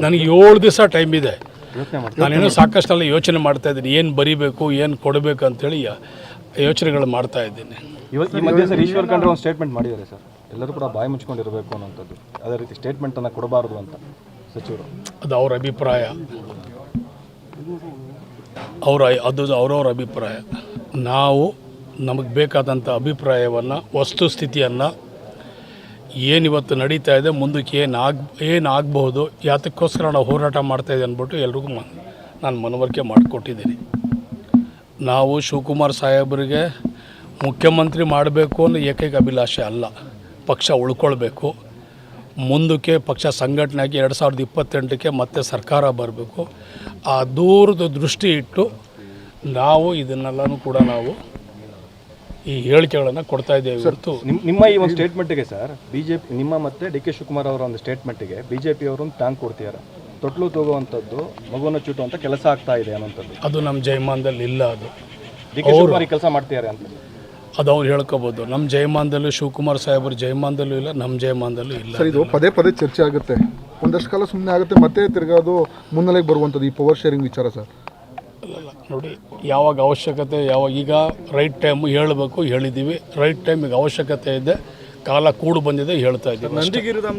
ನನಗೆ 7 ದಿವಸ ಟೈಮ್ ಇದೆ. ನಾನೇನೋ ಸಾಕಷ್ಟೆಲ್ಲ ಯೋಚನೆ ಮಾಡ್ತಾ ಇದ್ದೀನಿ, ಏನು ಬರೀಬೇಕು, ಏನು ಕೊಡಬೇಕು ಅಂತೇಳಿ ಯೋಚನೆಗಳು ಮಾಡ್ತಾ ಇದ್ದೀನಿ. ಈ ಮಧ್ಯೆ ಸರ್ ಈಶ್ವರ್ ಖಂಡ್ರೆ ಒಂದು ಸ್ಟೇಟ್ಮೆಂಟ್ ಮಾಡಿದ್ದಾರೆ ಸರ್, ಎಲ್ಲರೂ ಕೂಡ ಬಾಯಿ ಮುಚ್ಕೊಂಡಿರಬೇಕು ಅನ್ನೋಂಥದ್ದು, ಅದೇ ರೀತಿ ಸ್ಟೇಟ್ಮೆಂಟನ್ನು ಕೊಡಬಾರ್ದು ಅಂತ ಸಚಿವರು. ಅದು ಅವ್ರ ಅಭಿಪ್ರಾಯ, ಅವರವ್ರ ಅಭಿಪ್ರಾಯ. ನಾವು ನಮಗೆ ಬೇಕಾದಂಥ ಅಭಿಪ್ರಾಯವನ್ನು, ವಸ್ತುಸ್ಥಿತಿಯನ್ನು, ಏನಿವತ್ತು ನಡೀತಾ ಇದೆ, ಮುಂದಕ್ಕೆ ಏನಾಗಬಹುದು, ಯಾತಕ್ಕೋಸ್ಕರ ನಾವು ಹೋರಾಟ ಮಾಡ್ತಾಯಿದೆ ಅಂದ್ಬಿಟ್ಟು ಎಲ್ರಿಗೂ ನಾನು ಮನವರಿಕೆ ಮಾಡಿಕೊಟ್ಟಿದ್ದೀನಿ. ನಾವು ಶಿವಕುಮಾರ್ ಸಾಹೇಬರಿಗೆ ಮುಖ್ಯಮಂತ್ರಿ ಮಾಡಬೇಕು ಅನ್ನೋ ಏಕೈಕ ಅಭಿಲಾಷೆ ಅಲ್ಲ. ಪಕ್ಷ ಉಳ್ಕೊಳ್ಬೇಕು, ಮುಂದಕ್ಕೆ ಪಕ್ಷ ಸಂಘಟನೆಯಾಗಿ 2028ಕ್ಕೆ ಮತ್ತೆ ಸರ್ಕಾರ ಬರಬೇಕು. ಆ ದೂರದ ದೃಷ್ಟಿ ಇಟ್ಟು ನಾವು ಇದನ್ನೆಲ್ಲನೂ ಕೂಡ ನಾವು ಈ ಹೇಳಿಕೆಗಳನ್ನು ಕೊಡ್ತಾ ಇದ್ದೇವೆ ಹೊರತು. ನಿಮ್ಮ ಈ ಒಂದು ಸ್ಟೇಟ್ಮೆಂಟಿಗೆ ಸರ್ ಬಿಜೆಪಿ, ನಿಮ್ಮ ಮತ್ತು ಡಿ ಕೆ ಶಿವಕುಮಾರ್ ಅವರ ಒಂದು ಸ್ಟೇಟ್ಮೆಂಟಿಗೆ ಬಿಜೆಪಿ ಅವರು ಒಂದು ಟ್ಯಾಂಕ್ ಕೊಡ್ತಿದ್ದಾರೆ, ತೊಟ್ಲು ತೂಗುವಂಥದ್ದು, ಮಗುವನ್ನು ಚುಟ್ಟುವಂಥ ಕೆಲಸ ಆಗ್ತಾ ಇದೆ ಅನ್ನೋಂಥದ್ದು. ಅದು ನಮ್ಮ ಜಯಮಾನದಲ್ಲಿ ಇಲ್ಲ. ಅದು ಡಿ ಕೆ ಶಿವಕುಮಾರ್ ಕೆಲಸ ಮಾಡ್ತಿದ್ದಾರೆ ಅಂತ ಅದು ಅವ್ರು ಹೇಳ್ಕೋಬೋದು. ನಮ್ಮ ಜಯಮಾನದಲ್ಲೂ ಶಿವಕುಮಾರ್ ಸಾಹೇಬರು ಜಯಮಾನದಲ್ಲೂ ಇಲ್ಲ, ನಮ್ಮ ಜಯಮಾನದಲ್ಲೂ ಇಲ್ಲ. ಸರ್, ಇದು ಪದೇ ಪದೇ ಚರ್ಚೆ ಆಗುತ್ತೆ, ಒಂದಷ್ಟು ಕಾಲ ಸುಮ್ಮನೆ ಆಗುತ್ತೆ, ಮತ್ತೆ ತಿರ್ಗಾದು ಮುನ್ನೆಲೆಗೆ ಬರುವಂಥದ್ದು ಈ ಪವರ್ ಶೇರಿಂಗ್ ವಿಚಾರ ಸರ್. ಅಲ್ಲ ನೋಡಿ, ಯಾವಾಗ ಅವಶ್ಯಕತೆ, ಈಗ ರೈಟ್ ಟೈಮು ಹೇಳಬೇಕು, ಹೇಳಿದ್ದೀವಿ. ರೈಟ್ ಟೈಮಿಗೆ ಅವಶ್ಯಕತೆ ಇದೆ, ಕಾಲ ಕೂಡು ಬಂದಿದೆ, ಹೇಳ್ತಾ ಇದ್ದೀವಿ.